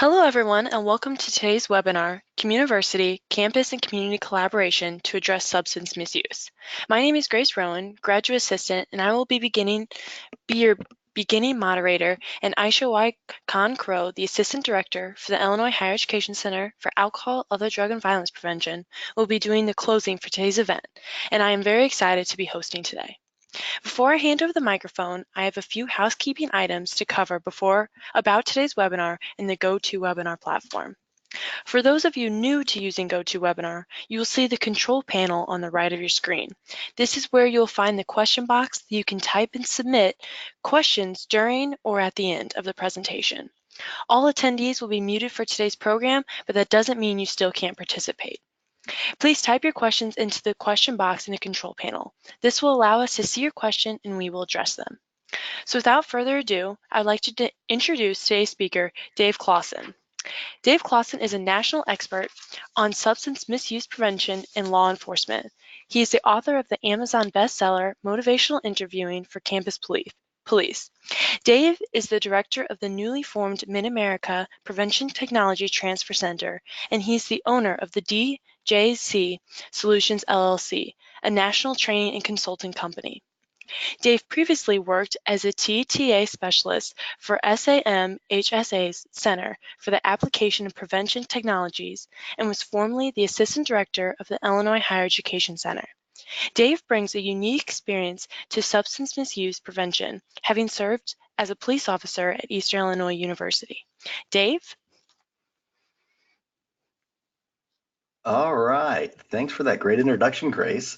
Hello, everyone, and welcome to today's webinar, Communiversity, Campus and Community Collaboration to Address Substance Misuse. My name is Grace Rowan, Graduate Assistant, and I will be your beginning moderator, and Aisha Y. Khan Crow, the Assistant Director for the Illinois Higher Education Center for Alcohol, Other Drug and Violence Prevention, will be doing the closing for today's event, and I am very excited to be hosting today. Before I hand over the microphone, I have a few housekeeping items to cover about today's webinar in the GoToWebinar platform. For those of you new to using GoToWebinar, you will see the control panel on the right of your screen. This is where you'll find the question box that you can type and submit questions during or at the end of the presentation. All attendees will be muted for today's program, but that doesn't mean you still can't participate. Please type your questions into the question box in the control panel. This will allow us to see your question and we will address them. So without further ado, I'd like to introduce today's speaker, Dave Clausen. Dave Clausen is a national expert on substance misuse prevention and law enforcement. He is the author of the Amazon bestseller, Motivational Interviewing for Campus Police. Dave is the director of the newly formed Mid-America Prevention Technology Transfer Center, and he's the owner of the DJC Solutions LLC, a national training and consulting company. Dave previously worked as a TTA specialist for SAM-HSA's Center for the Application of Prevention Technologies and was formerly the assistant director of the Illinois Higher Education Center. Dave brings a unique experience to substance misuse prevention, having served as a police officer at Eastern Illinois University. Dave? All right. Thanks for that great introduction, Grace.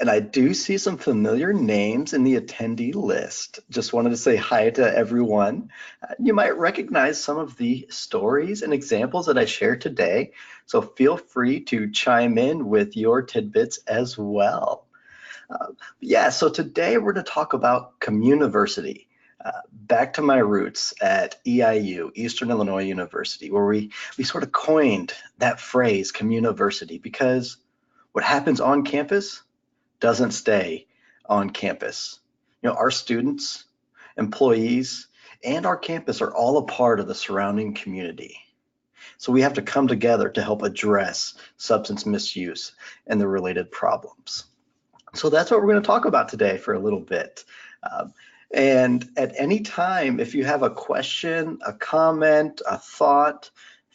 And I do see some familiar names in the attendee list. Just wanted to say hi to everyone. You might recognize some of the stories and examples that I shared today, so feel free to chime in with your tidbits as well. So today we're going to talk about Communiversity. Back to my roots at EIU, Eastern Illinois University, where we sort of coined that phrase, Communiversity, because what happens on campus doesn't stay on campus. Our students, employees, and our campus are all a part of the surrounding community. So we have to come together to help address substance misuse and the related problems. So that's what we're going to talk about today for a little bit. And at any time, if you have a question, a comment, a thought,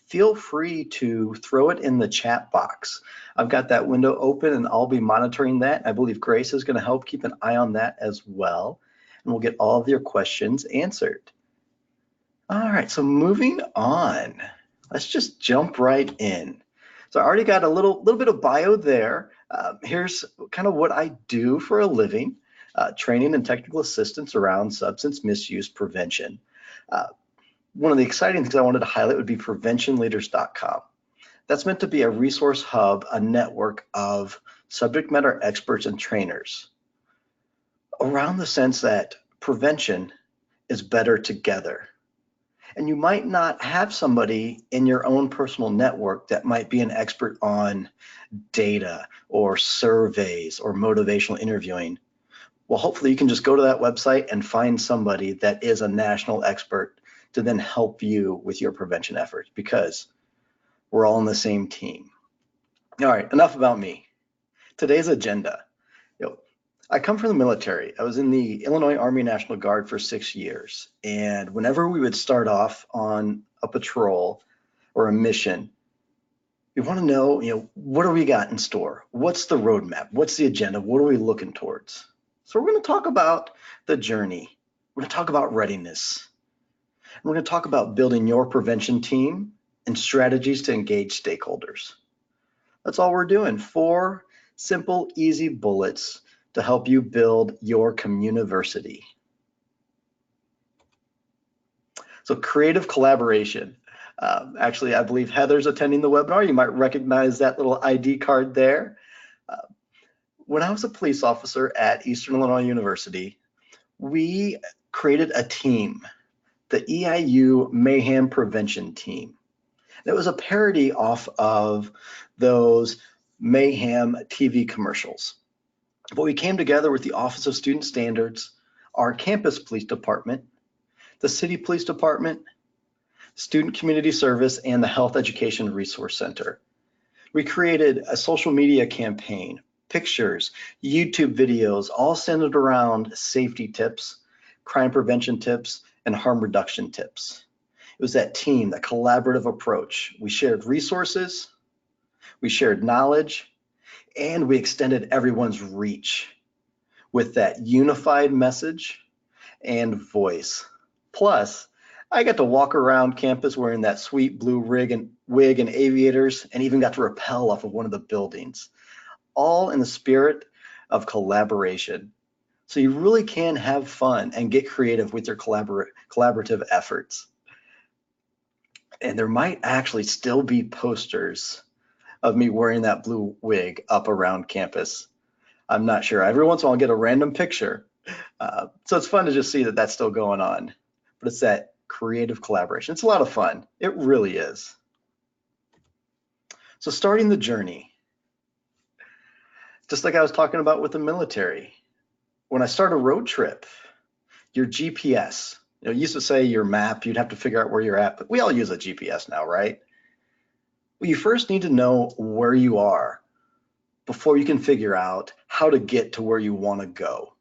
feel free to throw it in the chat box. I've got that window open and I'll be monitoring that. I believe Grace is going to help keep an eye on that as well. And we'll get all of your questions answered. All right, so moving on, let's just jump right in. So I already got a little bit of bio there. Here's kind of what I do for a living. Training and technical assistance around substance misuse prevention. One of the exciting things I wanted to highlight would be preventionleaders.com. That's meant to be a resource hub, a network of subject matter experts and trainers around the sense that prevention is better together. And you might not have somebody in your own personal network that might be an expert on data or surveys or motivational interviewing. Well, hopefully you can just go to that website and find somebody that is a national expert to then help you with your prevention efforts, because we're all on the same team. All right, enough about me. Today's agenda. I come from the military. I was in the Illinois Army National Guard for 6 years. And whenever we would start off on a patrol or a mission, we want to know, what do we got in store? What's the roadmap? What's the agenda? What are we looking towards? So we're going to talk about the journey. We're going to talk about readiness. And we're going to talk about building your prevention team and strategies to engage stakeholders. That's all we're doing. 4 simple, easy bullets to help you build your Communiversity. So creative collaboration. Actually, I believe Heather's attending the webinar. You might recognize that little ID card there. When I was a police officer at Eastern Illinois University, we created a team, the EIU Mayhem Prevention Team. It was a parody off of those Mayhem TV commercials. But we came together with the Office of Student Standards, our campus police department, the city police department, Student Community Service, and the Health Education Resource Center. We created a social media campaign, pictures, YouTube videos, all centered around safety tips, crime prevention tips, and harm reduction tips. It was that team, that collaborative approach. We shared resources, we shared knowledge, and we extended everyone's reach with that unified message and voice. Plus, I got to walk around campus wearing that sweet blue wig and aviators, and even got to rappel off of one of the buildings, all in the spirit of collaboration. So you really can have fun and get creative with your collaborative efforts. And there might actually still be posters of me wearing that blue wig up around campus. I'm not sure. Every once in a while, I'll get a random picture. So it's fun to just see that that's still going on. But it's that creative collaboration. It's a lot of fun. It really is. So starting the journey, just like I was talking about with the military, when I start a road trip, your GPS, you used to say your map, you'd have to figure out where you're at, but we all use a GPS now, right? Well, you first need to know where you are before you can figure out how to get to where you want to go.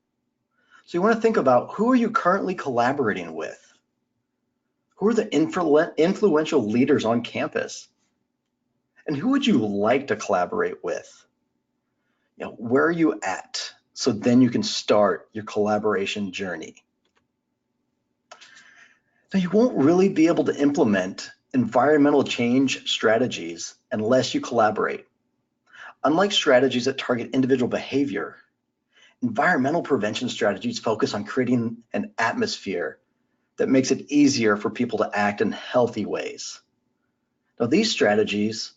So you want to think about, who are you currently collaborating with? Who are the influential leaders on campus? And who would you like to collaborate with? Where are you at? So then you can start your collaboration journey. Now, you won't really be able to implement environmental change strategies unless you collaborate. Unlike strategies that target individual behavior, environmental prevention strategies focus on creating an atmosphere that makes it easier for people to act in healthy ways. Now, these strategies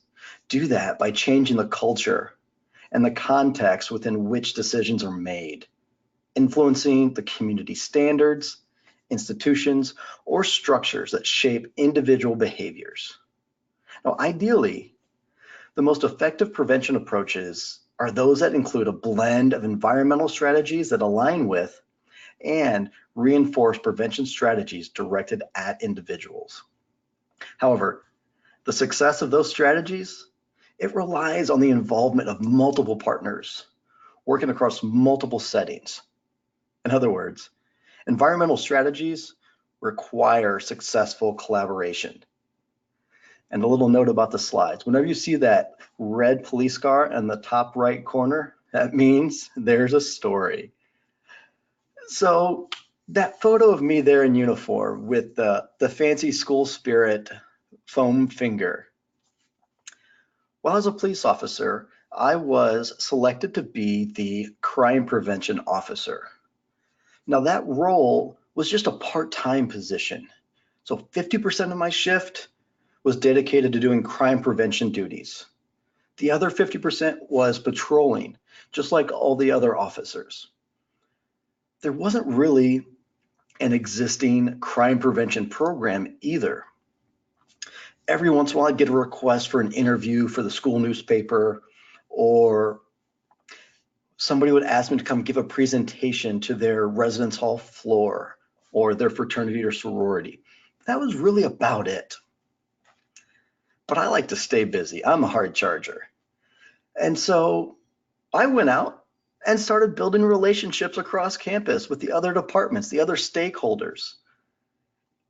do that by changing the culture and the context within which decisions are made, influencing the community standards, institutions, or structures that shape individual behaviors. Now, ideally, the most effective prevention approaches are those that include a blend of environmental strategies that align with and reinforce prevention strategies directed at individuals. However, the success of those strategies, it relies on the involvement of multiple partners working across multiple settings. In other words, environmental strategies require successful collaboration. And a little note about the slides. Whenever you see that red police car in the top right corner, that means there's a story. So that photo of me there in uniform with the fancy school spirit foam finger. While I was a police officer, I was selected to be the crime prevention officer. Now that role was just a part-time position. So 50% of my shift was dedicated to doing crime prevention duties. The other 50% was patrolling, just like all the other officers. There wasn't really an existing crime prevention program either. Every once in a while, I'd get a request for an interview for the school newspaper, or somebody would ask me to come give a presentation to their residence hall floor or their fraternity or sorority. That was really about it. But I like to stay busy. I'm a hard charger. And so I went out and started building relationships across campus with the other departments, the other stakeholders.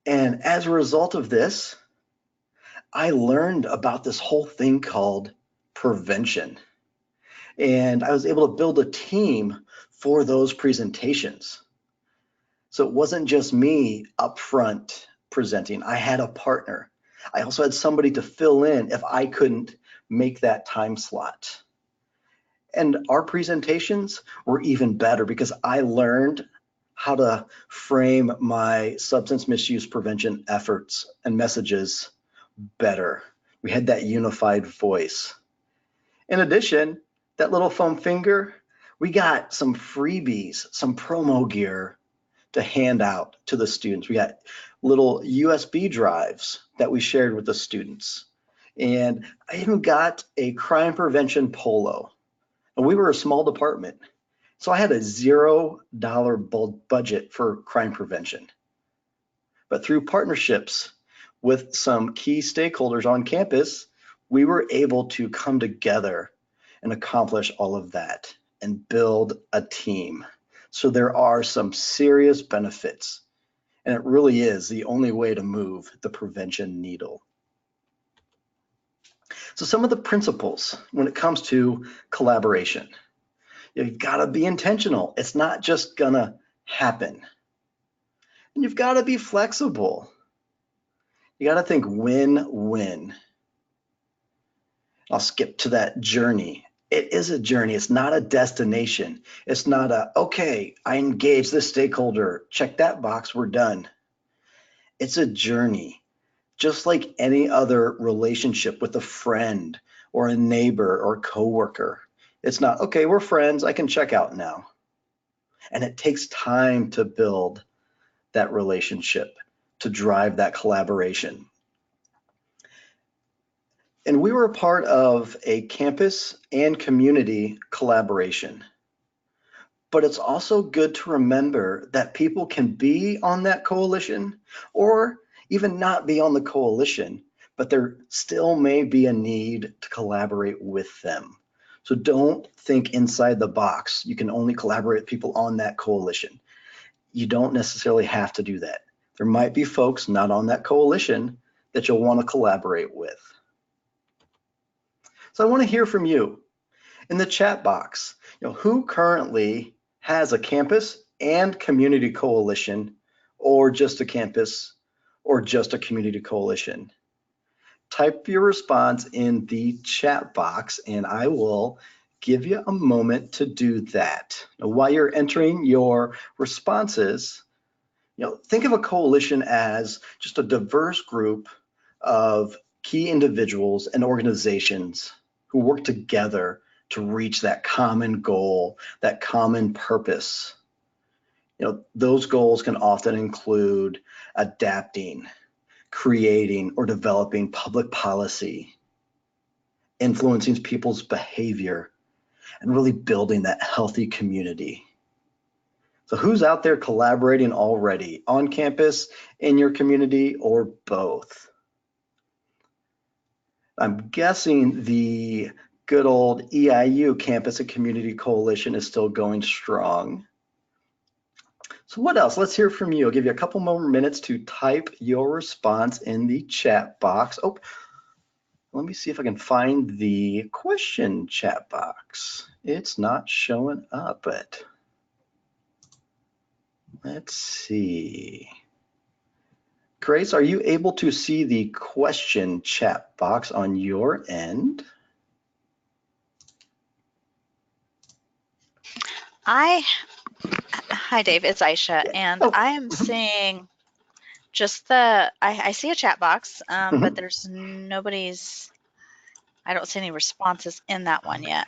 And as a result of this, I learned about this whole thing called prevention. And I was able to build a team for those presentations. So it wasn't just me up front presenting. I had a partner. I also had somebody to fill in if I couldn't make that time slot. And our presentations were even better because I learned how to frame my substance misuse prevention efforts and messages better. We had that unified voice. In addition, that little foam finger, we got some freebies, some promo gear to hand out to the students. We got little USB drives that we shared with the students. And I even got a crime prevention polo. And we were a small department, so I had a $0 budget for crime prevention. But through partnerships with some key stakeholders on campus, we were able to come together and accomplish all of that and build a team. So there are some serious benefits, and it really is the only way to move the prevention needle. So some of the principles when it comes to collaboration, you've got to be intentional. It's not just gonna happen. And you've got to be flexible. You got to think win-win. I'll skip to that journey. It is a journey. It's not a destination. It's not a, okay, I engage this stakeholder. Check that box, we're done. It's a journey, just like any other relationship with a friend or a neighbor or coworker. It's not, okay, we're friends, I can check out now. And it takes time to build that relationship, to drive that collaboration. And we were a part of a campus and community collaboration. But it's also good to remember that people can be on that coalition or even not be on the coalition, but there still may be a need to collaborate with them. So don't think inside the box. You can only collaborate with people on that coalition. You don't necessarily have to do that. There might be folks not on that coalition that you'll want to collaborate with. So I want to hear from you in the chat box. Who currently has a campus and community coalition, or just a campus, or just a community coalition? Type your response in the chat box, and I will give you a moment to do that. Now, while you're entering your responses, think of a coalition as just a diverse group of key individuals and organizations who work together to reach that common goal, that common purpose. Those goals can often include adapting, creating, or developing public policy, influencing people's behavior, and really building that healthy community. So who's out there collaborating already on campus, in your community, or both? I'm guessing the good old EIU Campus and Community Coalition is still going strong. So what else? Let's hear from you. I'll give you a couple more minutes to type your response in the chat box. Oh, let me see if I can find the question chat box. It's not showing up, but let's see. Grace, are you able to see the question chat box on your end? Hi Dave, it's Aisha, Yeah. and Oh. I am seeing just I see a chat box, but there's nobody's, I don't see any responses in that one yet.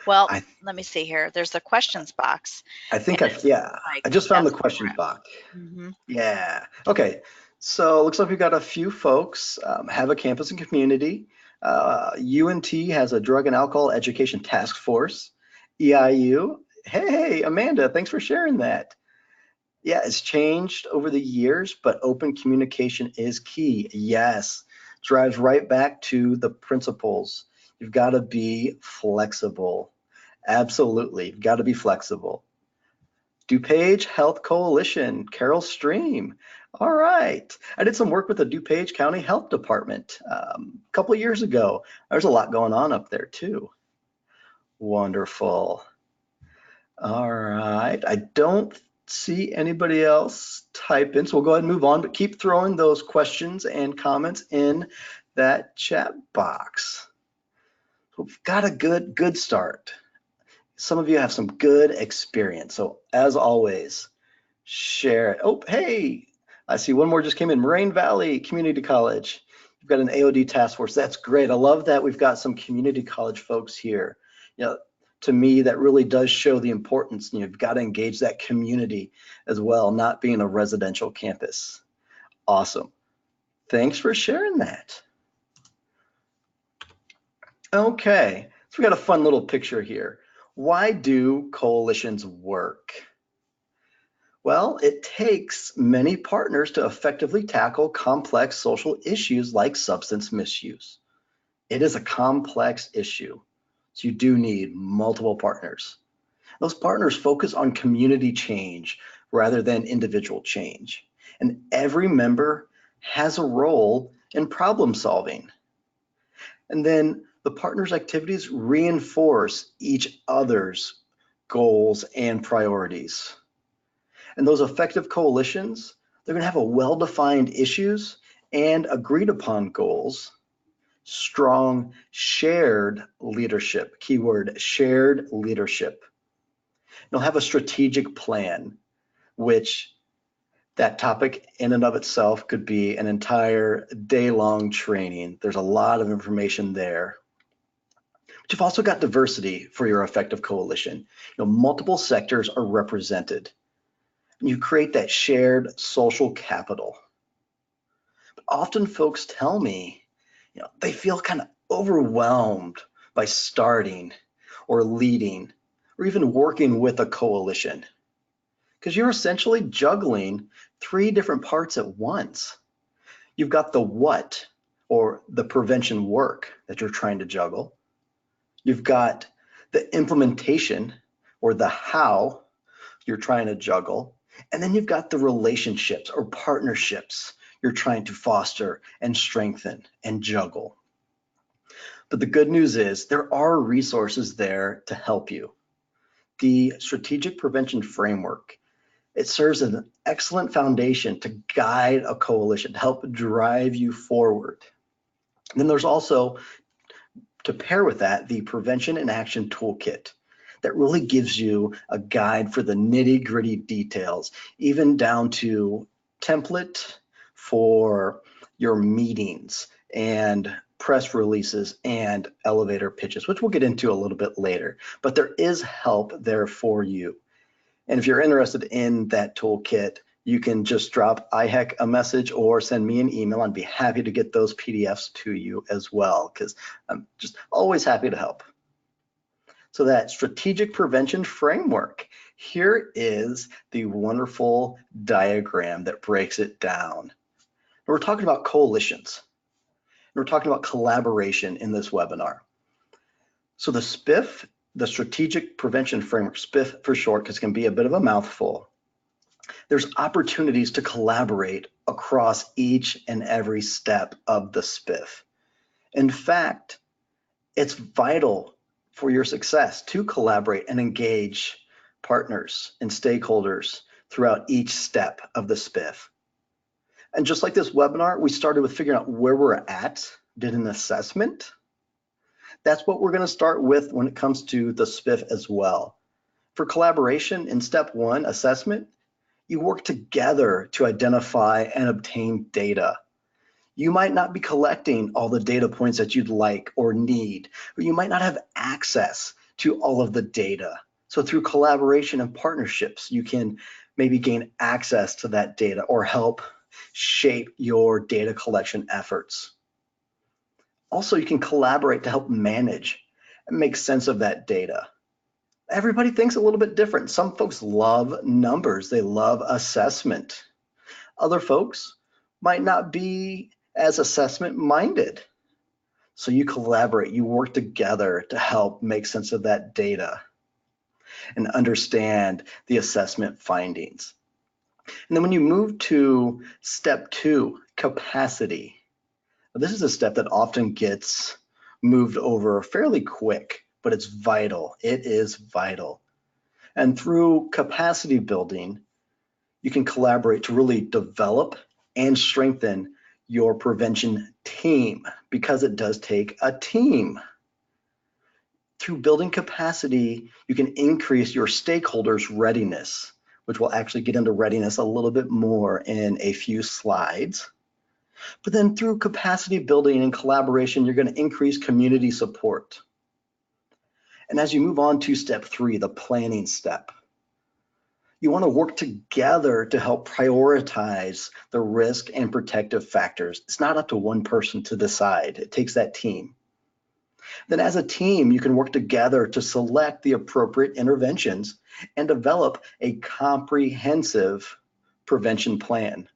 Well, let me see here. There's the questions box. I think like I just found the that's questions different. box. Mm-hmm. Yeah. Okay. So it looks like we've got a few folks have a campus and community. UNT has a drug and alcohol education task force. EIU. Hey, Amanda, thanks for sharing that. Yeah, it's changed over the years, but open communication is key. Yes, drives right back to the principles. You've got to be flexible. Absolutely, you've got to be flexible. DuPage Health Coalition, Carol Stream. All right, I did some work with the DuPage County Health Department a couple of years ago. There's a lot going on up there too. Wonderful. All right, I don't see anybody else type in, so we'll go ahead and move on, but keep throwing those questions and comments in that chat box. So we've got a good start. Some of you have some good experience, so as always, share it. Oh, hey, I see one more just came in. Moraine Valley Community College. You've got an AOD task force. That's great. I love that we've got some community college folks here. To me, that really does show the importance. You've got to engage that community as well, not being a residential campus. Awesome. Thanks for sharing that. Okay, so we got a fun little picture here. Why do coalitions work? Well, it takes many partners to effectively tackle complex social issues like substance misuse. It is a complex issue, so you do need multiple partners. Those partners focus on community change rather than individual change. And every member has a role in problem solving. And then the partners' activities reinforce each other's goals and priorities. And those effective coalitions, they're going to have a well-defined issues and agreed upon goals, strong shared leadership, keyword shared leadership. You'll have a strategic plan, which that topic in and of itself could be an entire day-long training. There's a lot of information there. But you've also got diversity for your effective coalition. Multiple sectors are represented. And you create that shared social capital. But often folks tell me, they feel kind of overwhelmed by starting or leading or even working with a coalition, because you're essentially juggling three different parts at once. You've got the what, or the prevention work that you're trying to juggle. You've got the implementation, or the how you're trying to juggle. And then you've got the relationships or partnerships you're trying to foster and strengthen and juggle. But the good news is there are resources there to help you. The strategic prevention framework, it serves as an excellent foundation to guide a coalition, to help drive you forward. And then there's also, to pair with that, the Prevention and Action Toolkit that really gives you a guide for the nitty-gritty details, even down to template for your meetings and press releases and elevator pitches, which we'll get into a little bit later. But there is help there for you. And if you're interested in that toolkit, you can just drop IHEC a message or send me an email. I'd be happy to get those PDFs to you as well, because I'm just always happy to help. So that strategic prevention framework, here is the wonderful diagram that breaks it down. And we're talking about coalitions. We're talking about collaboration in this webinar. So the SPIF, the Strategic Prevention Framework, SPIF for short, because it can be a bit of a mouthful. There's opportunities to collaborate across each and every step of the SPIF. In fact, it's vital for your success to collaborate and engage partners and stakeholders throughout each step of the SPIF. And just like this webinar, we started with figuring out where we're at, did an assessment. That's what we're going to start with when it comes to the SPIF as well. For collaboration in step one, assessment, you work together to identify and obtain data. You might not be collecting all the data points that you'd like or need, or you might not have access to all of the data. So through collaboration and partnerships, you can maybe gain access to that data or help shape your data collection efforts. Also, you can collaborate to help manage and make sense of that data. Everybody thinks a little bit different. Some folks love numbers, they love assessment. Other folks might not be as assessment minded. So you collaborate, you work together to help make sense of that data and understand the assessment findings. And then when you move to step two, capacity, this is a step that often gets moved over fairly quick, but it's vital. It is vital. And through capacity building, you can collaborate to really develop and strengthen your prevention team, because it does take a team. Through building capacity, you can increase your stakeholders' readiness, which we'll actually get into readiness a little bit more in a few slides. But then through capacity building and collaboration, you're going to increase community support. And as you move on to step three, the planning step, you want to work together to help prioritize the risk and protective factors. It's not up to one person to decide. It takes that team. Then as a team, you can work together to select the appropriate interventions and develop a comprehensive prevention plan.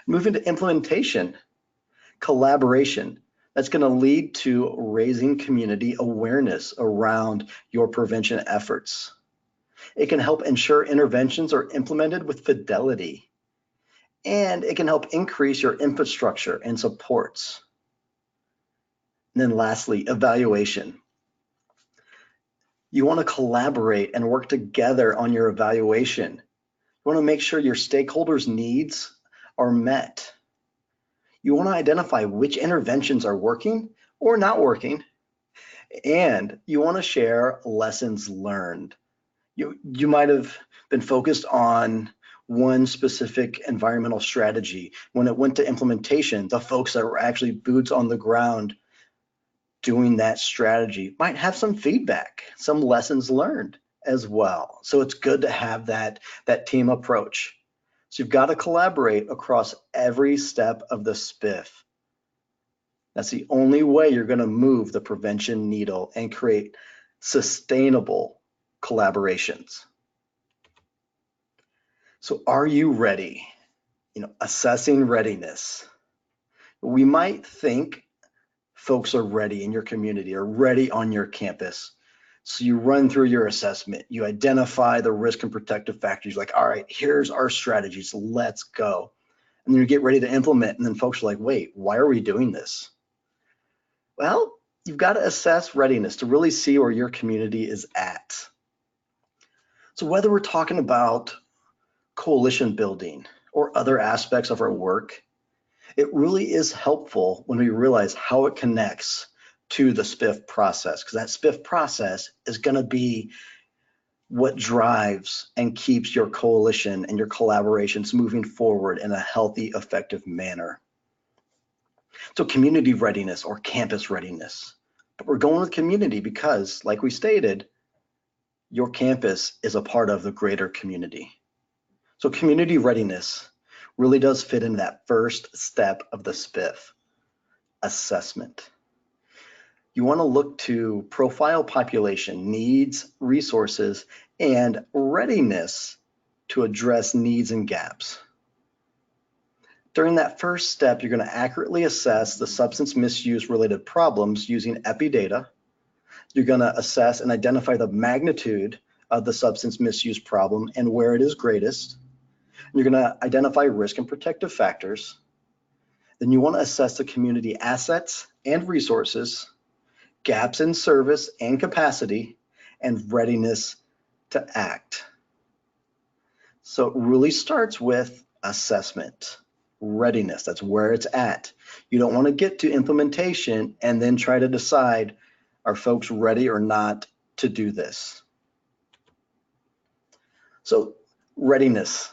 Moving to implementation, collaboration. That's going to lead to raising community awareness around your prevention efforts. It can help ensure interventions are implemented with fidelity, and it can help increase your infrastructure and supports. And then lastly, evaluation. You want to collaborate and work together on your evaluation. You want to make sure your stakeholders' needs are met. You want to identify which interventions are working or not working, and you want to share lessons learned. You might have been focused on one specific environmental strategy. When it went to implementation, the folks that were actually boots on the ground doing that strategy might have some feedback, some lessons learned as well. So it's good to have that team approach. So you've got to collaborate across every step of the SPIF. That's the only way you're going to move the prevention needle and create sustainable collaborations. So are you ready? Assessing readiness. We might think folks are ready in your community or ready on your campus. So you run through your assessment, you identify the risk and protective factors, like, all right, here's our strategies, let's go. And then you get ready to implement, and then folks are like, wait, why are we doing this? Well, you've got to assess readiness to really see where your community is at. So whether we're talking about coalition building or other aspects of our work, it really is helpful when we realize how it connects to the SPIF process, because that SPIF process is going to be what drives and keeps your coalition and your collaborations moving forward in a healthy, effective manner. So community readiness or campus readiness. But we're going with community because, like we stated, your campus is a part of the greater community. So community readiness really does fit in that first step of the SPIF, assessment. You want to look to profile population needs, resources, and readiness to address needs and gaps. During that first step, you're going to accurately assess the substance misuse related problems using EPI-data. You're going to assess and identify the magnitude of the substance misuse problem and where it is greatest. You're going to identify risk and protective factors. Then you want to assess the community assets and resources, gaps in service and capacity, and readiness to act. So it really starts with assessment. Readiness, that's where it's at. You don't want to get to implementation and then try to decide, are folks ready or not to do this? So readiness,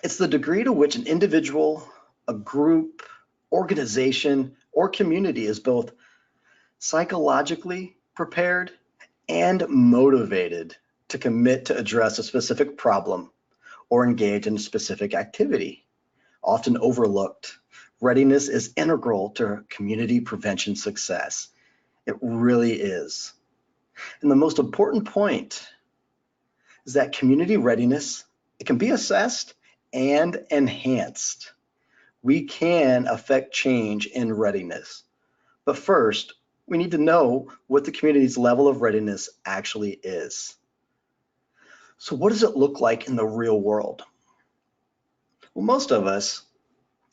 it's the degree to which an individual, a group, organization, or community is both psychologically prepared and motivated to commit to address a specific problem or engage in a specific activity. Often overlooked, readiness is integral to community prevention success. It really is. And the most important point is that community readiness, it can be assessed and enhanced. We can affect change in readiness. But first, we need to know what the community's level of readiness actually is. So what does it look like in the real world? Well, most of us,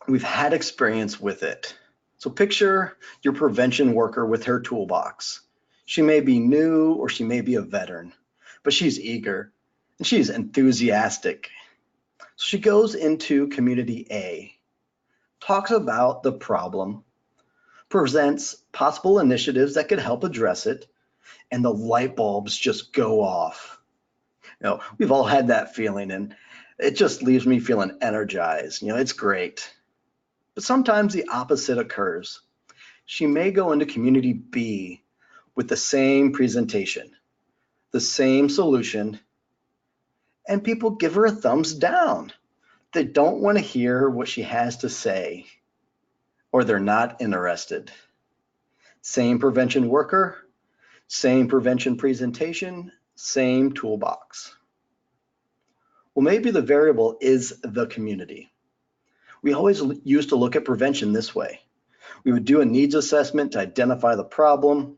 we've had experience with it. So picture your prevention worker with her toolbox. She may be new or she may be a veteran, but she's eager and she's enthusiastic. So she goes into community A, talks about the problem, presents possible initiatives that could help address it, and the light bulbs just go off. We've all had that feeling, and it just leaves me feeling energized. It's great. But sometimes the opposite occurs. She may go into community B with the same presentation, the same solution, and people give her a thumbs down. They don't want to hear what she has to say, or they're not interested. Same prevention worker, same prevention presentation, same toolbox. Well, maybe the variable is the community. We always used to look at prevention this way. We would do a needs assessment to identify the problem.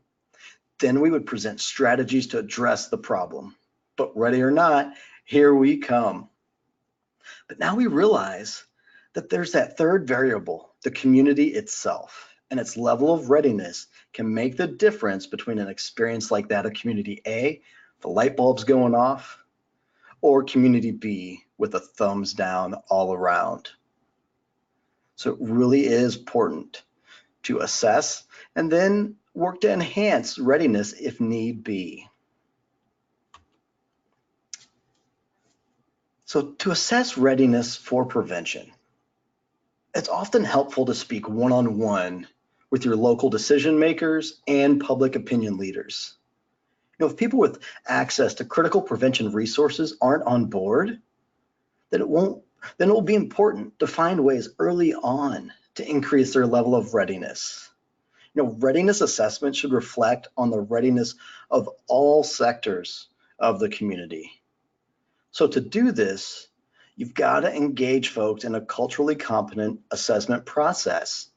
Then we would present strategies to address the problem. But ready or not, here we come. But now we realize that there's that third variable, the community itself, and its level of readiness can make the difference between an experience like that of community A, the light bulbs going off, or community B with a thumbs down all around. So it really is important to assess and then work to enhance readiness if need be. So to assess readiness for prevention, it's often helpful to speak one-on-one with your local decision makers and public opinion leaders. If people with access to critical prevention resources aren't on board, then it will be important to find ways early on to increase their level of readiness. Readiness assessment should reflect on the readiness of all sectors of the community. So to do this, you've got to engage folks in a culturally competent assessment process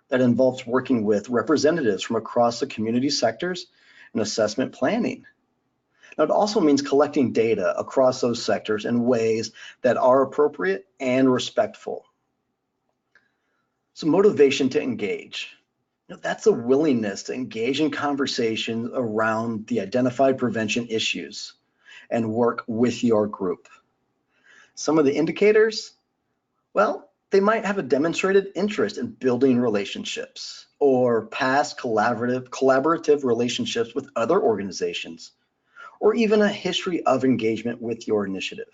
that involves working with representatives from across the community sectors and assessment planning. Now, it also means collecting data across those sectors in ways that are appropriate and respectful. So motivation to engage. That's a willingness to engage in conversations around the identified prevention issues and work with your group. Some of the indicators, well, they might have a demonstrated interest in building relationships or past collaborative relationships with other organizations, or even a history of engagement with your initiative.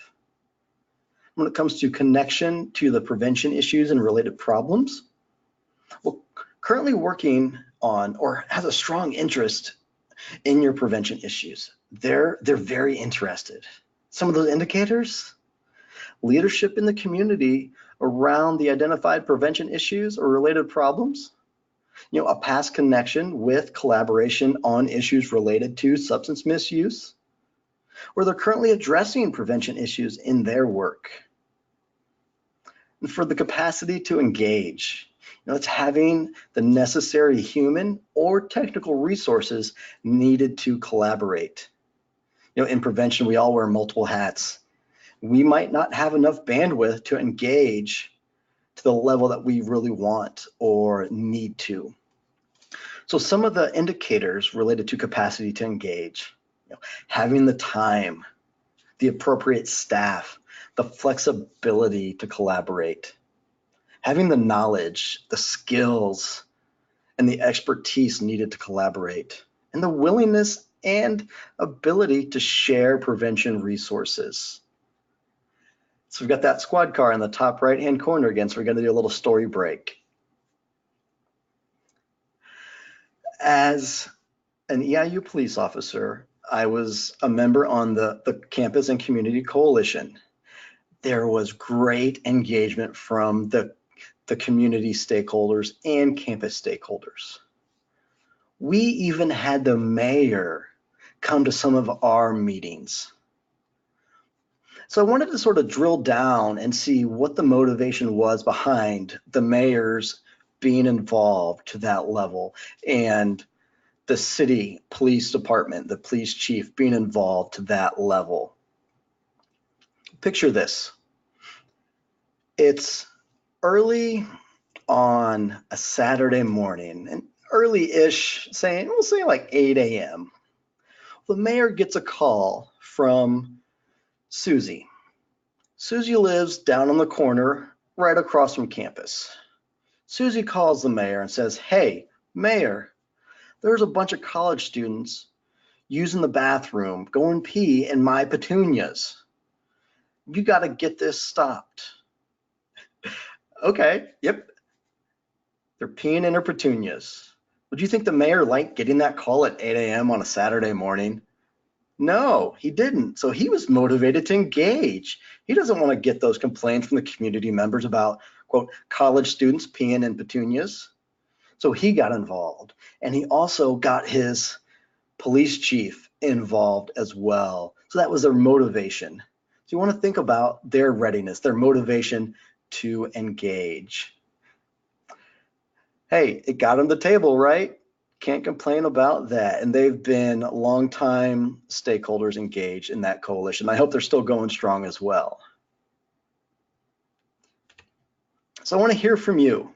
When it comes to connection to the prevention issues and related problems, well, currently working on or has a strong interest in your prevention issues. They're very interested. Some of those indicators, leadership in the community around the identified prevention issues or related problems, a past connection with collaboration on issues related to substance misuse, or they're currently addressing prevention issues in their work. And for the capacity to engage, it's having the necessary human or technical resources needed to collaborate. In prevention, we all wear multiple hats. We might not have enough bandwidth to engage to the level that we really want or need to. So some of the indicators related to capacity to engage, having the time, the appropriate staff, the flexibility to collaborate, having the knowledge, the skills, and the expertise needed to collaborate, and the willingness and ability to share prevention resources. So we've got that squad car in the top right-hand corner again, so we're going to do a little story break. As an EIU police officer, I was a member on the Campus and Community Coalition. There was great engagement from the community stakeholders and campus stakeholders. We even had the mayor come to some of our meetings. So I wanted to sort of drill down and see what the motivation was behind the mayors being involved to that level and the city police department, the police chief being involved to that level. Picture this. It's early on a Saturday morning, and early-ish, we'll say like 8 a.m. The mayor gets a call from Susie. Susie lives down on the corner right across from campus. Susie calls the mayor and says, "Hey, mayor, there's a bunch of college students using the bathroom, going pee in my petunias. You got to get this stopped." Okay, yep. They're peeing in her petunias. Would you think the mayor liked getting that call at 8 a.m. on a Saturday morning? No, he didn't. So he was motivated to engage. He doesn't want to get those complaints from the community members about, quote, college students peeing in petunias. So he got involved, and he also got his police chief involved as well. So that was their motivation. So you want to think about their readiness, their motivation to engage. Hey, it got them the table, right? Can't complain about that. And they've been longtime stakeholders engaged in that coalition. I hope they're still going strong as well. So I want to hear from you.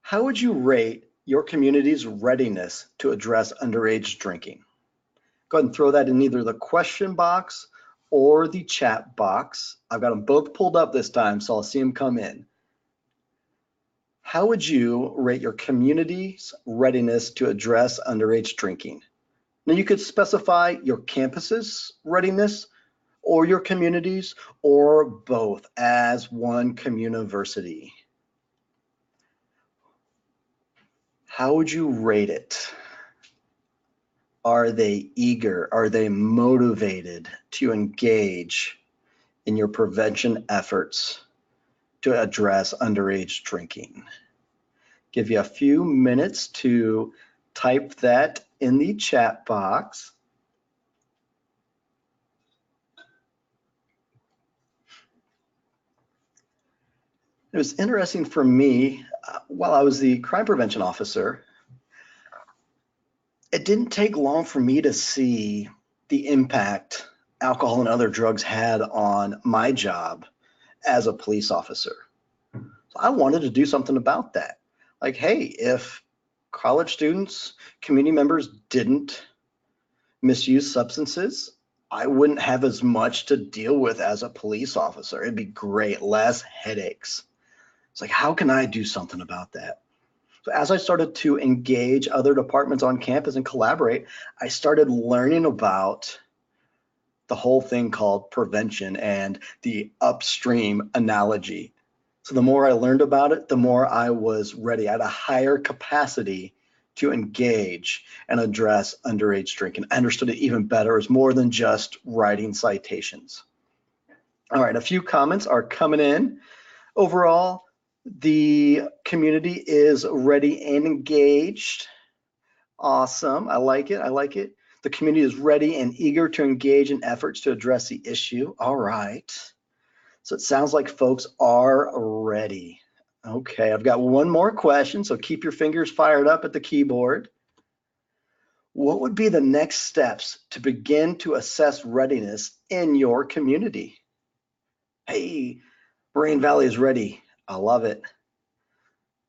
How would you rate your community's readiness to address underage drinking? Go ahead and throw that in either the question box or the chat box. I've got them both pulled up this time, so I'll see them come in. How would you rate your community's readiness to address underage drinking? Now you could specify your campus's readiness or your communities or both as one communiversity. How would you rate it? Are they eager? Are they motivated to engage in your prevention efforts to address underage drinking? Give you a few minutes to type that in the chat box. It was interesting for me, while I was the crime prevention officer, it didn't take long for me to see the impact alcohol and other drugs had on my job as a police officer. So I wanted to do something about that. Like, hey, if college students, community members didn't misuse substances, I wouldn't have as much to deal with as a police officer. It'd be great, less headaches. It's like, how can I do something about that? So as I started to engage other departments on campus and collaborate, I started learning about the whole thing called prevention and the upstream analogy. So the more I learned about it, the more I was ready. I had a higher capacity to engage and address underage drinking. I understood it even better. It was more than just writing citations. All right, a few comments are coming in. Overall, the community is ready and engaged. Awesome. I like it. I like it. The community is ready and eager to engage in efforts to address the issue. All right. So it sounds like folks are ready. Okay, I've got one more question, so keep your fingers fired up at the keyboard. What would be the next steps to begin to assess readiness in your community? Hey, Moraine Valley is ready. I love it.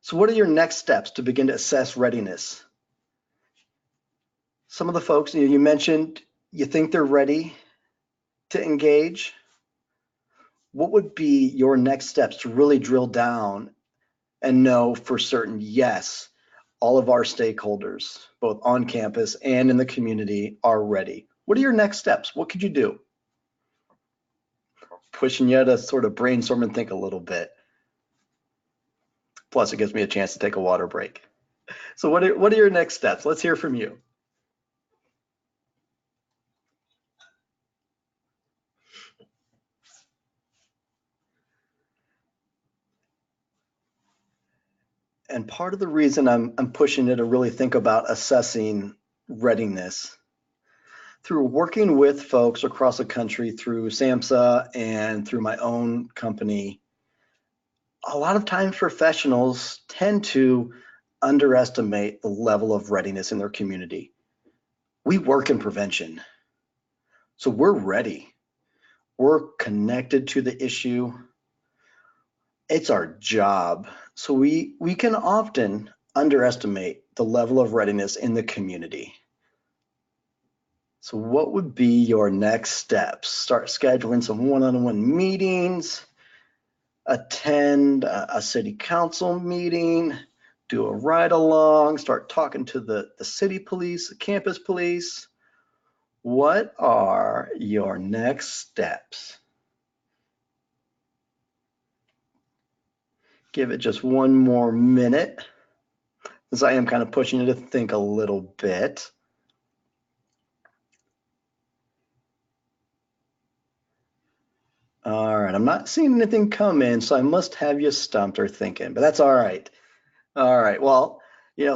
So what are your next steps to begin to assess readiness? Some of the folks, you mentioned you think they're ready to engage. What would be your next steps to really drill down and know for certain, yes, all of our stakeholders, both on campus and in the community, are ready? What are your next steps? What could you do? Pushing you to sort of brainstorm and think a little bit. Plus, it gives me a chance to take a water break. So what are your next steps? Let's hear from you. And part of the reason I'm pushing you to really think about assessing readiness through working with folks across the country through SAMHSA and through my own company, a lot of times professionals tend to underestimate the level of readiness in their community. We work in prevention, so we're ready. We're connected to the issue. It's our job. So we can often underestimate the level of readiness in the community. So what would be your next steps? Start scheduling some one-on-one meetings, attend a city council meeting, do a ride along, start talking to the city police, the campus police. What are your next steps? Give it just one more minute, as I am kind of pushing you to think a little bit. All right, I'm not seeing anything come in, so I must have you stumped or thinking, but that's all right. All right. Well,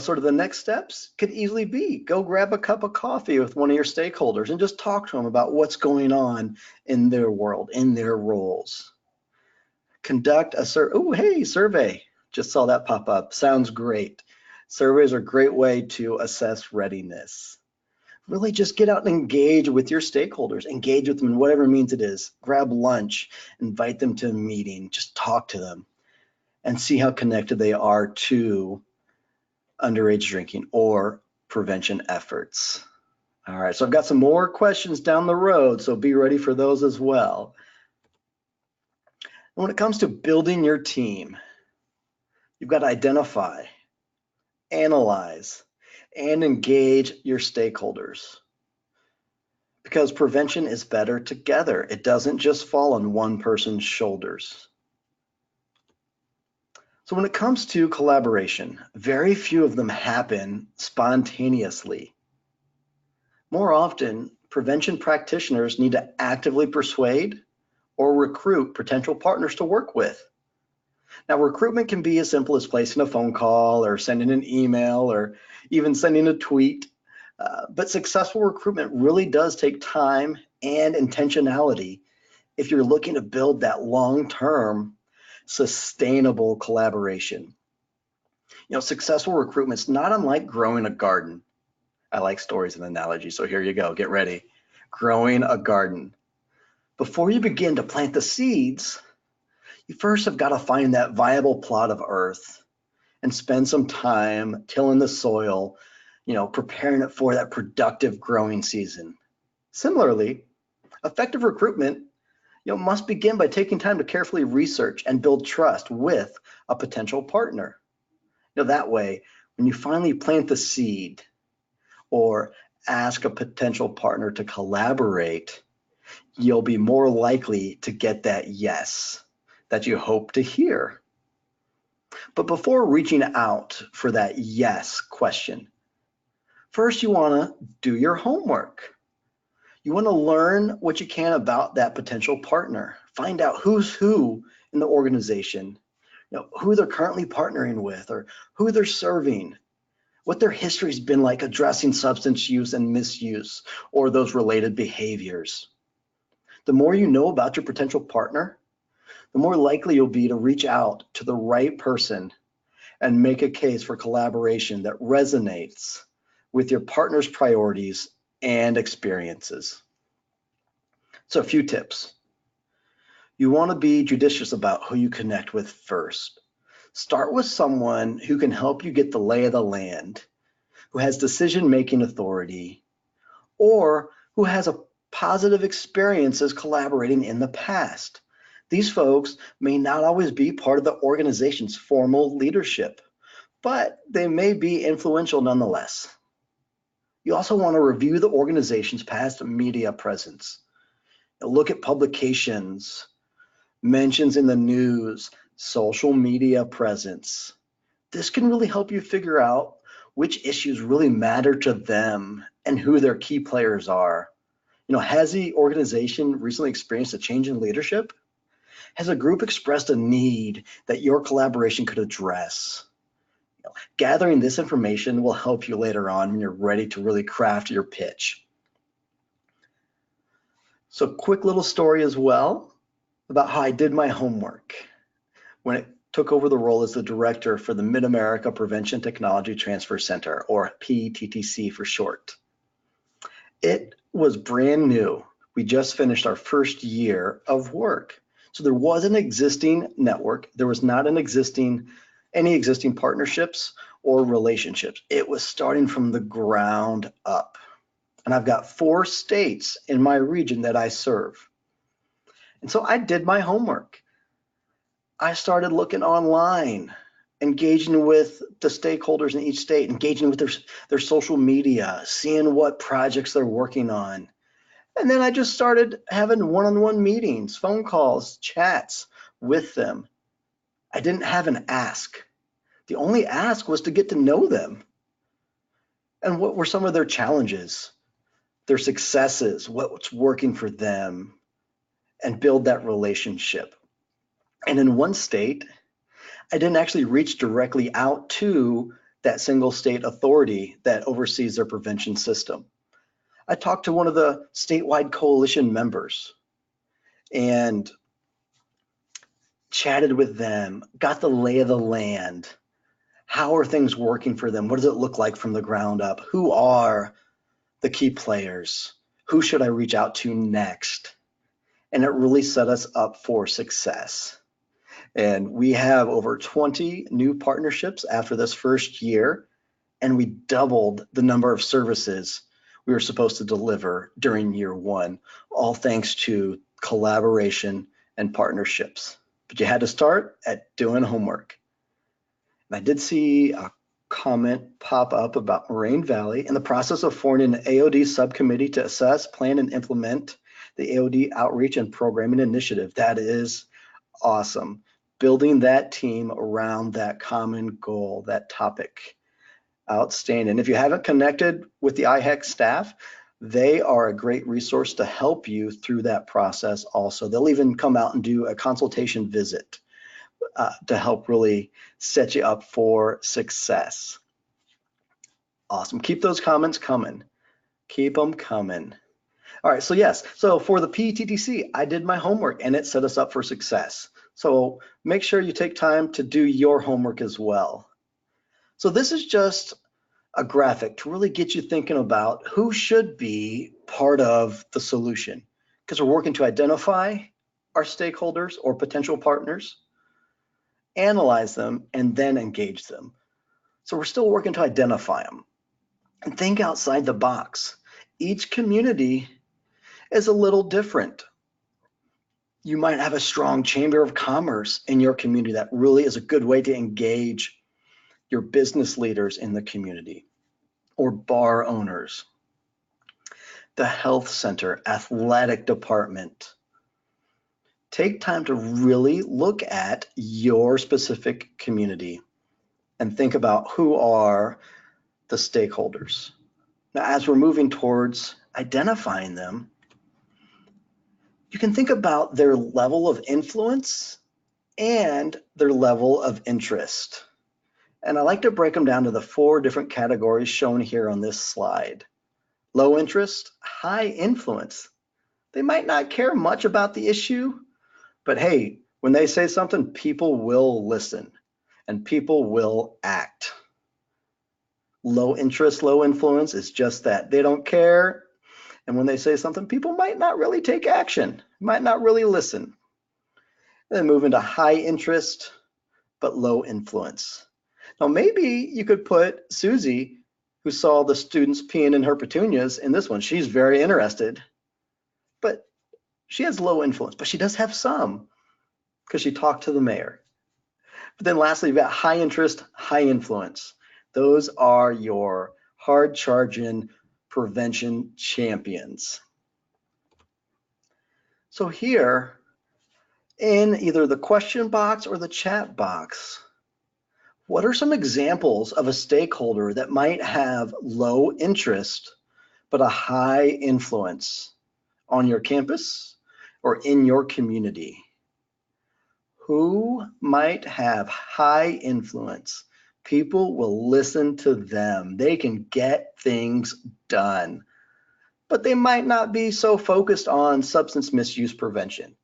sort of the next steps could easily be go grab a cup of coffee with one of your stakeholders and just talk to them about what's going on in their world, in their roles. Conduct a survey. Just saw that pop up. Sounds great. Surveys are a great way to assess readiness. Really just get out and engage with your stakeholders. Engage with them in whatever means it is. Grab lunch, invite them to a meeting, just talk to them and see how connected they are to underage drinking or prevention efforts. All right, so I've got some more questions down the road, so be ready for those as well. When it comes to building your team, you've got to identify, analyze, and engage your stakeholders. Because prevention is better together. It doesn't just fall on one person's shoulders. So when it comes to collaboration, very few of them happen spontaneously. More often, prevention practitioners need to actively persuade or recruit potential partners to work with. Now, recruitment can be as simple as placing a phone call or sending an email or even sending a tweet. But successful recruitment really does take time and intentionality if you're looking to build that long-term, sustainable collaboration. Successful recruitment's not unlike growing a garden. I like stories and analogies, so here you go. Get ready. Growing a garden. Before you begin to plant the seeds, you first have got to find that viable plot of earth and spend some time tilling the soil, preparing it for that productive growing season. Similarly, effective recruitment, must begin by taking time to carefully research and build trust with a potential partner. That way, when you finally plant the seed or ask a potential partner to collaborate, you'll be more likely to get that yes that you hope to hear. But before reaching out for that yes question, first you want to do your homework. You want to learn what you can about that potential partner. Find out who's who in the organization, who they're currently partnering with or who they're serving, what their history's been like addressing substance use and misuse or those related behaviors. The more you know about your potential partner, the more likely you'll be to reach out to the right person and make a case for collaboration that resonates with your partner's priorities and experiences. So a few tips. You want to be judicious about who you connect with first. Start with someone who can help you get the lay of the land, who has decision-making authority, or who has a positive experiences collaborating in the past. These folks may not always be part of the organization's formal leadership, but they may be influential nonetheless. You also want to review the organization's past media presence. Look at publications, mentions in the news, social media presence. This can really help you figure out which issues really matter to them and who their key players are. Has the organization recently experienced a change in leadership? Has a group expressed a need that your collaboration could address? Gathering this information will help you later on when you're ready to really craft your pitch. So quick little story as well about how I did my homework when I took over the role as the director for the Mid-America Prevention Technology Transfer Center, or PTTC for short. It was brand new. We just finished our first year of work. So there was an existing network. There was not any existing partnerships or relationships. It was starting from the ground up. And I've got 4 states in my region that I serve. And so I did my homework. I started looking online, engaging with the stakeholders in each state, engaging with their social media, seeing what projects they're working on. And then I just started having one-on-one meetings, phone calls, chats with them. I didn't have an ask. The only ask was to get to know them. And what were some of their challenges, their successes, what's working for them, and build that relationship. And in one state, I didn't actually reach directly out to that single state authority that oversees their prevention system. I talked to one of the statewide coalition members and chatted with them, got the lay of the land. How are things working for them? What does it look like from the ground up? Who are the key players? Who should I reach out to next? And it really set us up for success. And we have over 20 new partnerships after this first year, and we doubled the number of services we were supposed to deliver during year one, all thanks to collaboration and partnerships. But you had to start at doing homework. And I did see a comment pop up about Moraine Valley in the process of forming an AOD subcommittee to assess, plan, and implement the AOD outreach and programming initiative. That is awesome. Building that team around that common goal, that topic. Outstanding. If you haven't connected with the IHEC staff, they are a great resource to help you through that process also. They'll even come out and do a consultation visit to help really set you up for success. Awesome. Keep those comments coming. Keep them coming. All right, so yes, so for the PETTC, I did my homework and it set us up for success. So make sure you take time to do your homework as well. So this is just a graphic to really get you thinking about who should be part of the solution, because we're working to identify our stakeholders or potential partners, analyze them, and then engage them. So we're still working to identify them. And think outside the box. Each community is a little different. You might have a strong chamber of commerce in your community that really is a good way to engage your business leaders in the community, or bar owners, the health center, athletic department. Take time to really look at your specific community and think about who are the stakeholders. Now, as we're moving towards identifying them, you can think about their level of influence and their level of interest. And I like to break them down to the 4 different categories shown here on this slide. Low interest, high influence. They might not care much about the issue, but hey, when they say something, people will listen and people will act. Low interest, low influence is just that. They don't care. And when they say something, people might not really take action, might not really listen. Then move into high interest, but low influence. Now, maybe you could put Susie, who saw the students peeing in her petunias, in this one. She's very interested, but she has low influence, but she does have some because she talked to the mayor. But then lastly, you've got high interest, high influence. Those are your hard charging prevention champions. So here in either the question box or the chat box, what are some examples of a stakeholder that might have low interest but a high influence on your campus or in your community? Who might have high influence? People will listen to them. They can get things done, but they might not be so focused on substance misuse prevention.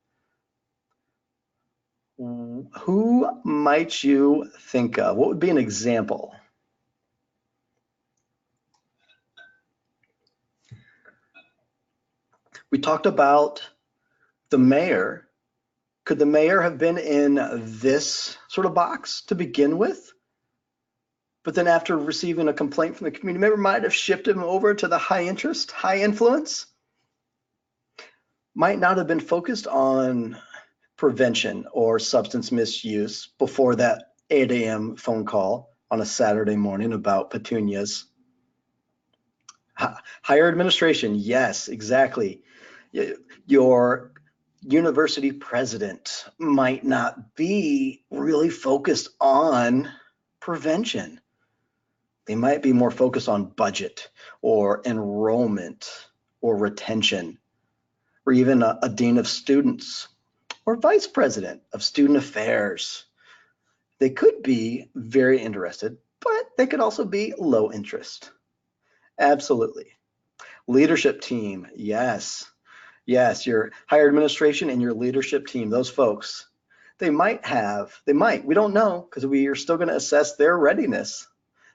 Who might you think of? What would be an example? We talked about the mayor. Could the mayor have been in this sort of box to begin with? But then after receiving a complaint from the community member, might have shifted him over to the high interest, high influence? Might not have been focused on prevention or substance misuse before that 8 a.m. phone call on a Saturday morning about petunias. Higher administration, yes, exactly. Your university president might not be really focused on prevention. They might be more focused on budget or enrollment or retention, or even a dean of students or vice president of student affairs. They could be very interested, but they could also be low interest. Absolutely. Leadership team, yes. Yes, your higher administration and your leadership team, those folks, they might, we don't know because we are still going to assess their readiness,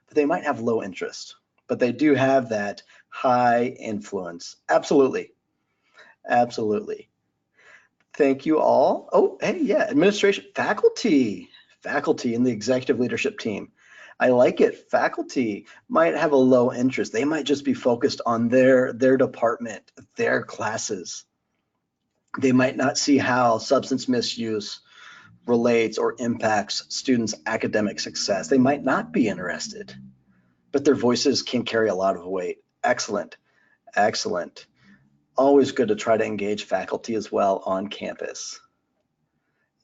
but they might have low interest, but they do have that high influence. Absolutely. Absolutely. Thank you all. Oh, hey, yeah, administration, faculty in the executive leadership team. I like it. Faculty might have a low interest. They might just be focused on their department, their classes. They might not see how substance misuse relates or impacts students' academic success. They might not be interested, but their voices can carry a lot of weight. Excellent, excellent. Always good to try to engage faculty as well on campus.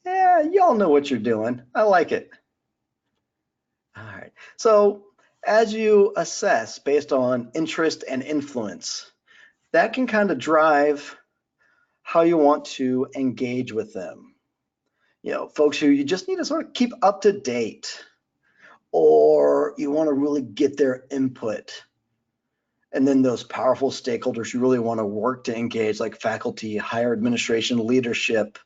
Yeah, y'all know what you're doing. I like it. All right, so as you assess based on interest and influence, that can kind of drive how you want to engage with them. You know, folks who you just need to sort of keep up to date, or you want to really get their input. And then those powerful stakeholders you really want to work to engage, like faculty, higher administration, leadership,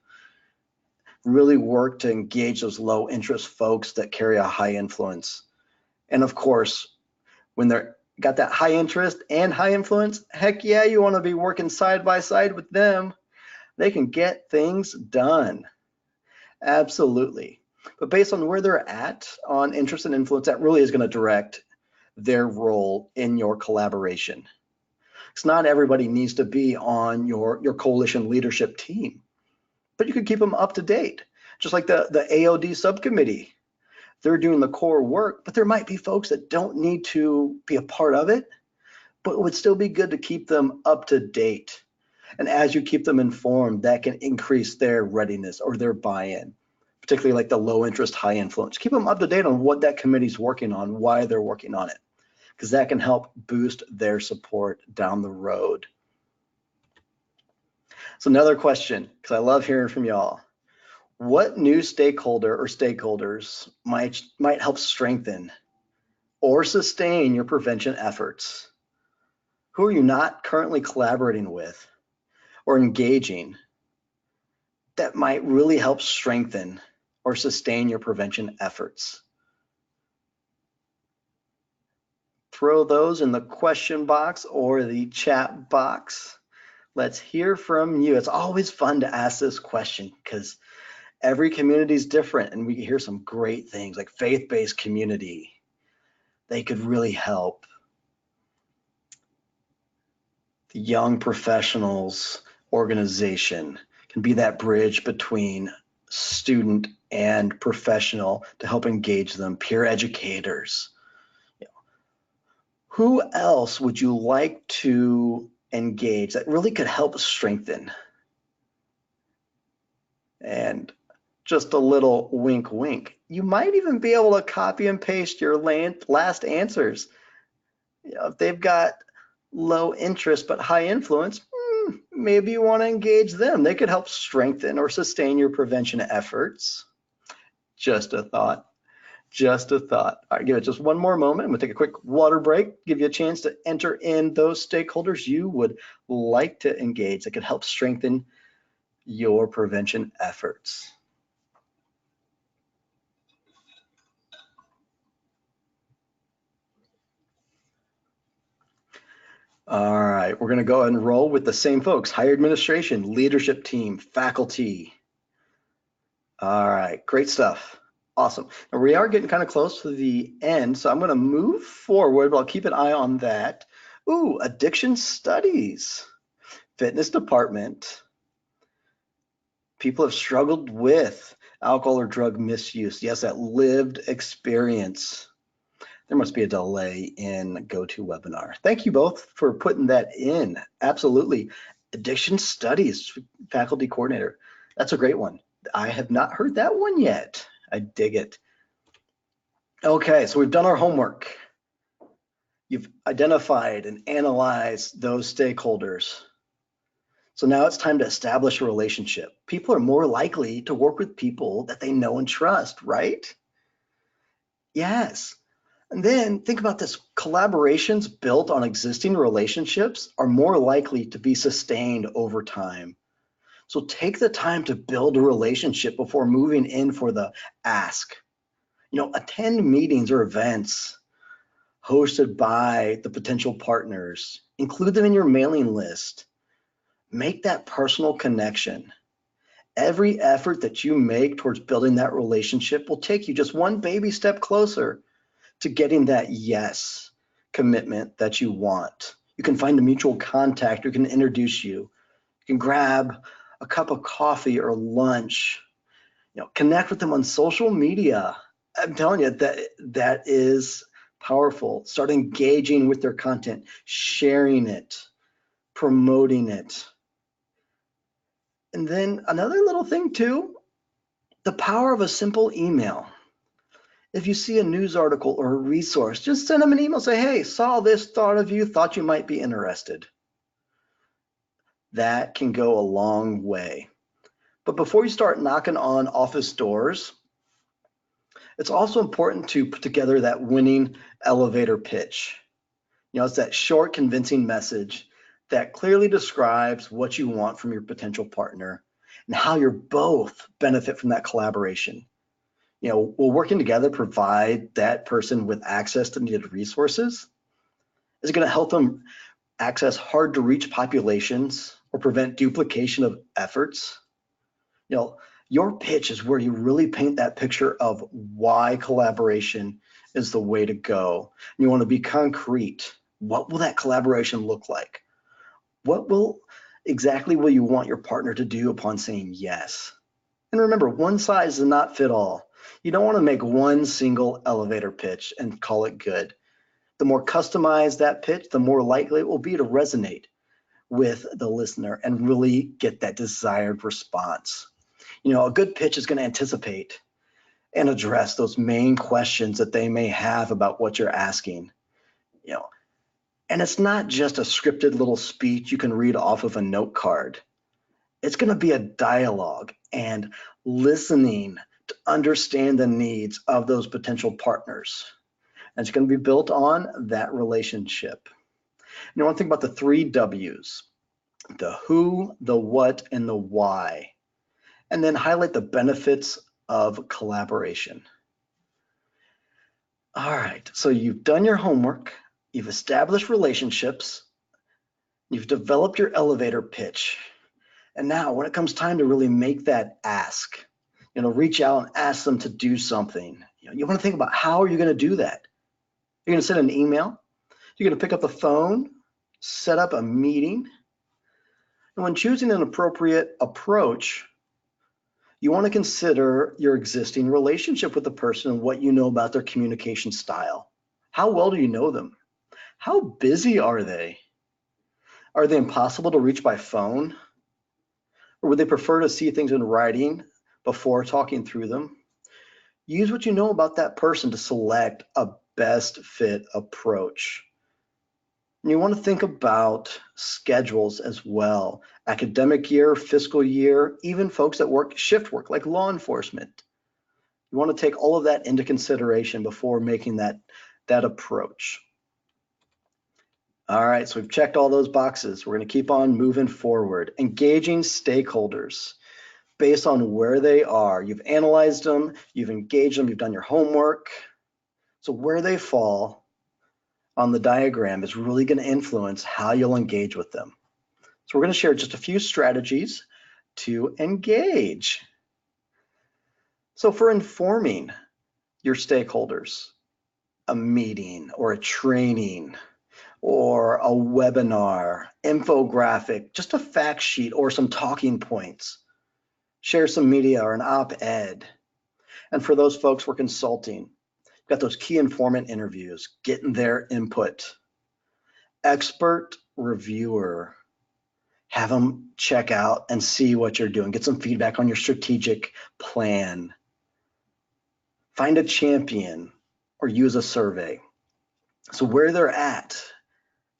really work to engage those low interest folks that carry a high influence. And of course, when they're got that high interest and high influence, heck yeah, you want to be working side by side with them. They can get things done. Absolutely. But based on where they're at on interest and influence, that really is going to direct their role in your collaboration. Because not everybody needs to be on your coalition leadership team, but you could keep them up to date. Just like the AOD subcommittee, they're doing the core work, but there might be folks that don't need to be a part of it, but it would still be good to keep them up to date. And as you keep them informed, that can increase their readiness or their buy-in, particularly like the low interest, high influence. Keep them up to date on what that committee's working on, why they're working on it, because that can help boost their support down the road. So another question, because I love hearing from y'all. What new stakeholder or stakeholders might help strengthen or sustain your prevention efforts? Who are you not currently collaborating with or engaging that might really help strengthen or sustain your prevention efforts? Throw those in the question box or the chat box. Let's hear from you. It's always fun to ask this question because every community is different, and we hear some great things like faith-based community. They could really help. The young professionals organization can be that bridge between student and professional to help engage them, peer educators. Who else would you like to engage that really could help strengthen? And just a little wink, wink. You might even be able to copy and paste your last answers. You know, if they've got low interest but high influence, maybe you want to engage them. They could help strengthen or sustain your prevention efforts. Just a thought. Just a thought. All right, give it just one more moment. I'm going to take a quick water break, give you a chance to enter in those stakeholders you would like to engage that could help strengthen your prevention efforts. All right, we're going to go ahead and roll with the same folks: higher administration, leadership team, faculty. All right, great stuff. Awesome. Now we are getting kind of close to the end, so I'm going to move forward, but I'll keep an eye on that. Ooh, addiction studies, fitness department. People have struggled with alcohol or drug misuse. Yes, that lived experience. There must be a delay in GoToWebinar. Thank you both for putting that in. Absolutely. Addiction studies, faculty coordinator. That's a great one. I have not heard that one yet. I dig it. Okay, so we've done our homework. You've identified and analyzed those stakeholders. So now it's time to establish a relationship. People are more likely to work with people that they know and trust, right? Yes. And then think about this. Collaborations built on existing relationships are more likely to be sustained over time. So take the time to build a relationship before moving in for the ask. Attend meetings or events hosted by the potential partners. Include them in your mailing list. Make that personal connection. Every effort that you make towards building that relationship will take you just one baby step closer to getting that yes commitment that you want. You can find a mutual contact who can introduce you. You can grab a cup of coffee or lunch. Connect with them on social media. I'm telling you that is powerful. Start engaging with their content, sharing it, promoting it. And then another little thing too, the power of a simple email. If you see a news article or a resource, just send them an email, say, hey, saw this, thought of you, thought you might be interested. That can go a long way. But before you start knocking on office doors, it's also important to put together that winning elevator pitch. It's that short, convincing message that clearly describes what you want from your potential partner and how you're both benefit from that collaboration. Will working together provide that person with access to needed resources? Is it going to help them access hard to reach populations or prevent duplication of efforts? Your pitch is where you really paint that picture of why collaboration is the way to go. You want to be concrete. What will that collaboration look like? Exactly will you want your partner to do upon saying yes? And remember, one size does not fit all. You don't want to make one single elevator pitch and call it good. The more customized that pitch, the more likely it will be to resonate with the listener and really get that desired response. A good pitch is going to anticipate and address those main questions that they may have about what you're asking. And it's not just a scripted little speech you can read off of a note card. It's going to be a dialogue and listening to understand the needs of those potential partners. And it's going to be built on that relationship. I want to think about the 3 W's: the who, the what, and the why. And then highlight the benefits of collaboration. All right, so you've done your homework, you've established relationships, you've developed your elevator pitch. And now when it comes time to really make that ask, reach out and ask them to do something, you want to think about how are you going to do that? You're going to send an email, you're going to pick up the phone, set up a meeting. And when choosing an appropriate approach, you want to consider your existing relationship with the person and what you know about their communication style. How well do you know them? How busy are they? Are they impossible to reach by phone? Or would they prefer to see things in writing before talking through them? Use what you know about that person to select a best fit approach. And you want to think about schedules as well. Academic year, fiscal year, even folks that work shift work like law enforcement. You want to take all of that into consideration before making that approach. All right, so we've checked all those boxes. We're going to keep on moving forward. Engaging stakeholders based on where they are. You've analyzed them, you've engaged them, you've done your homework. So where they fall on the diagram is really going to influence how you'll engage with them. So we're going to share just a few strategies to engage. So for informing your stakeholders, a meeting or a training or a webinar, infographic, just a fact sheet or some talking points, share some media or an op-ed. And for those folks we're consulting, got those key informant interviews, getting their input. Expert reviewer, have them check out and see what you're doing, get some feedback on your strategic plan. Find a champion or use a survey. So where they're at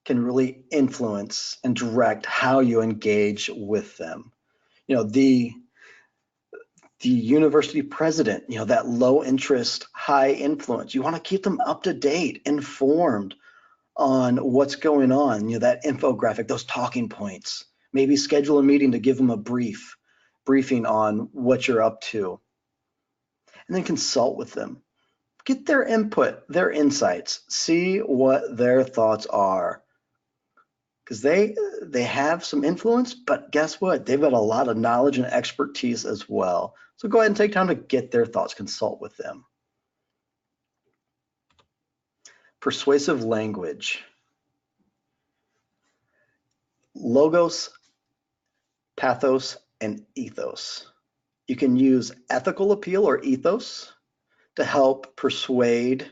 can really influence and direct how you engage with them. The The university president, that low interest, high influence. You want to keep them up to date, informed on what's going on, that infographic, those talking points. Maybe schedule a meeting to give them a briefing on what you're up to. And then consult with them. Get their input, their insights, see what their thoughts are. Because they have some influence, but guess what? They've got a lot of knowledge and expertise as well. So go ahead and take time to get their thoughts, consult with them. Persuasive language. Logos, pathos, and ethos. You can use ethical appeal or ethos to help persuade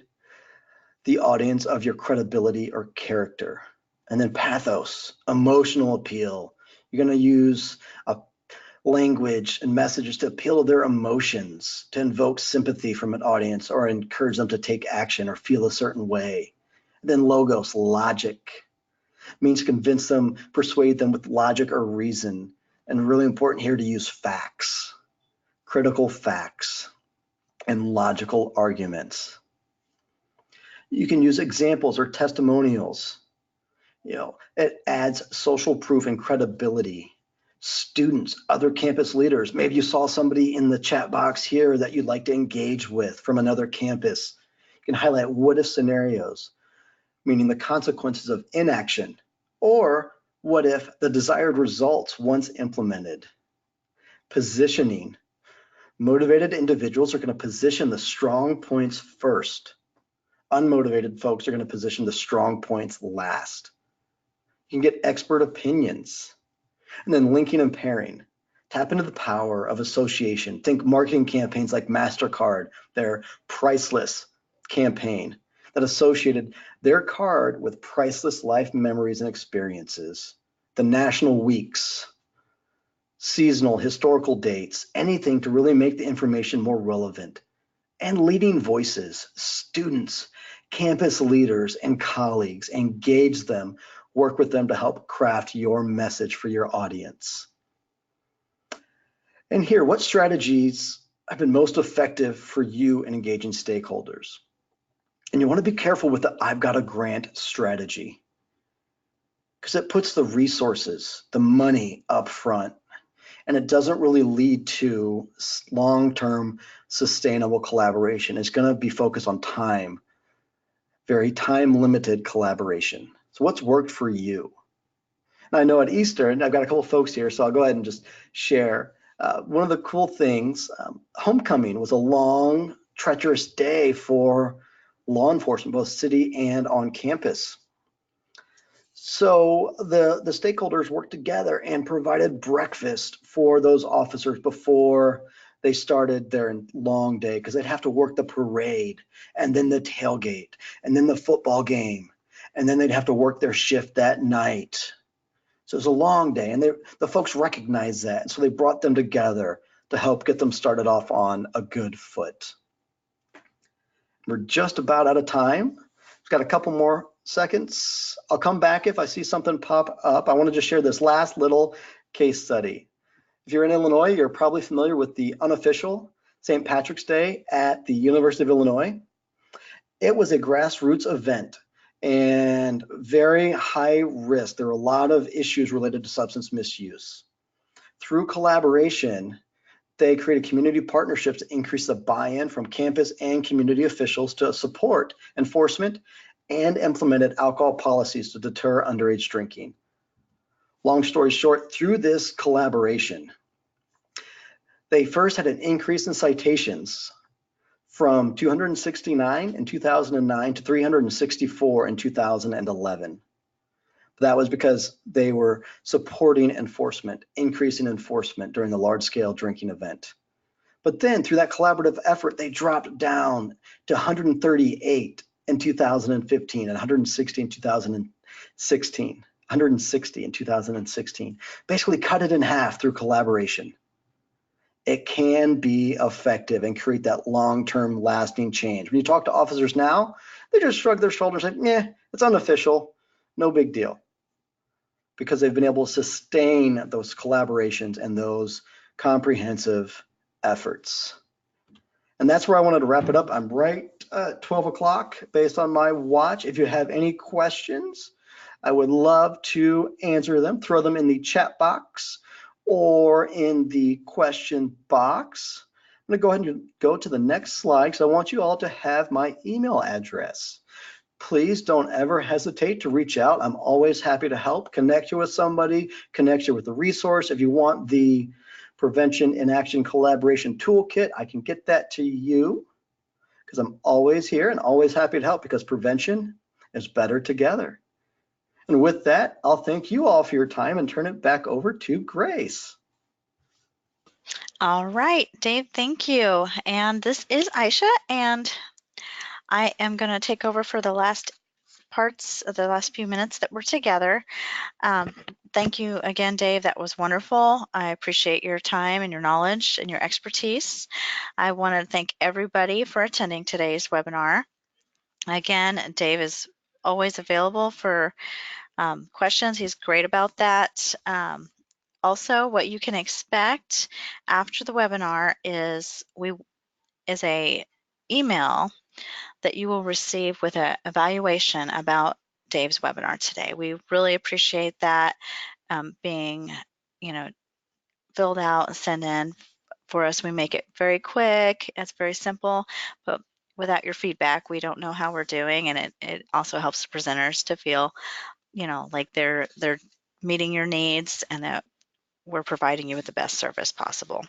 the audience of your credibility or character. And then pathos, emotional appeal. You're going to use a language and messages to appeal to their emotions, to invoke sympathy from an audience or encourage them to take action or feel a certain way. And then logos, logic, means convince them, persuade them with logic or reason. And really important here to use facts, critical facts, and logical arguments. You can use examples or testimonials. It adds social proof and credibility. Students, other campus leaders, maybe you saw somebody in the chat box here that you'd like to engage with from another campus. You can highlight what if scenarios, meaning the consequences of inaction, or what if the desired results once implemented. Positioning. Motivated individuals are going to position the strong points first. Unmotivated folks are going to position the strong points last. You can get expert opinions. And then linking and pairing. Tap into the power of association. Think marketing campaigns like MasterCard, their priceless campaign that associated their card with priceless life memories and experiences. The national weeks, seasonal, historical dates, anything to really make the information more relevant. And leading voices, students, campus leaders, and colleagues. Engage them, work with them to help craft your message for your audience. And here, what strategies have been most effective for you in engaging stakeholders? And you want to be careful with the I've got a grant strategy, because it puts the resources, the money up front, and it doesn't really lead to long-term sustainable collaboration. It's going to be focused on time, very time-limited collaboration. So what's worked for you? And I know at Easter, and I've got a couple of folks here, so I'll go ahead and just share. One of the cool things, homecoming was a long, treacherous day for law enforcement, both city and on campus. So the stakeholders worked together and provided breakfast for those officers before they started their long day, because they'd have to work the parade and then the tailgate and then the football game, and then they'd have to work their shift that night. So it was a long day, and the folks recognized that, and so they brought them together to help get them started off on a good foot. We're just about out of time. We've got a couple more seconds. I'll come back if I see something pop up. I want to just share this last little case study. If you're in Illinois, you're probably familiar with the unofficial St. Patrick's Day at the University of Illinois. It was a grassroots event and very high risk. There were a lot of issues related to substance misuse. Through collaboration, they created community partnerships to increase the buy-in from campus and community officials to support enforcement and implemented alcohol policies to deter underage drinking. Long story short, through this collaboration, they first had an increase in citations from 269 in 2009 to 364 in 2011. That was because they were supporting enforcement, increasing enforcement during the large-scale drinking event. But then through that collaborative effort, they dropped down to 138 in 2015 and 160 in 2016, 160 in 2016. Basically cut it in half through collaboration. It can be effective and create that long-term lasting change. When you talk to officers now, they just shrug their shoulders and say, yeah, it's unofficial, no big deal. Because they've been able to sustain those collaborations and those comprehensive efforts. And that's where I wanted to wrap it up. I'm right at 12 o'clock based on my watch. If you have any questions, I would love to answer them. Throw them in the chat box or in the question box. I'm going to go ahead and go to the next slide because I want you all to have my email address. Please don't ever hesitate to reach out. I'm always happy to help, connect you with somebody, connect you with a resource. If you want the Prevention in Action Collaboration Toolkit, I can get that to you because I'm always here and always happy to help because prevention is better together. And with that, I'll thank you all for your time and turn it back over to Grace. All right, Dave, thank you. And this is Aisha, and I am going to take over for the last parts of the last few minutes that we're together. Thank you again, Dave. That was wonderful. I appreciate your time and your knowledge and your expertise. I want to thank everybody for attending today's webinar. Again, Dave is always available for questions. He's great about that. Also, what you can expect after the webinar is a email that you will receive with an evaluation about Dave's webinar today. We really appreciate that being, filled out and sent in for us. We make it very quick. It's very simple, but without your feedback, we don't know how we're doing, and it also helps the presenters to feel, like they're meeting your needs and that we're providing you with the best service possible.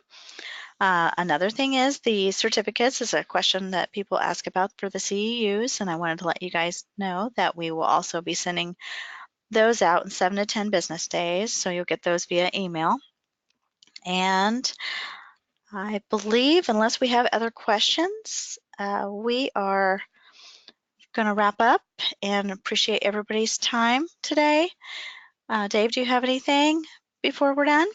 Another thing is the certificates is a question that people ask about for the CEUs, and I wanted to let you guys know that we will also be sending those out in 7 to 10 business days, so you'll get those via email. And I believe, unless we have other questions, we are going to wrap up and appreciate everybody's time today. Dave, do you have anything before we're done?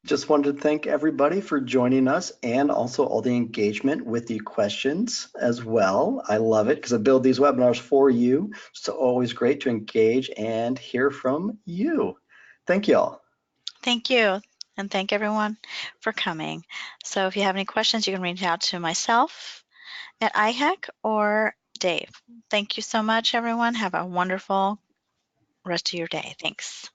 Just wanted to thank everybody for joining us and also all the engagement with the questions as well. I love it because I build these webinars for you. It's always great to engage and hear from you. Thank you all. Thank you, and thank everyone for coming. So if you have any questions, you can reach out to myself at IHEC or Dave. Thank you so much, everyone. Have a wonderful rest of your day. Thanks.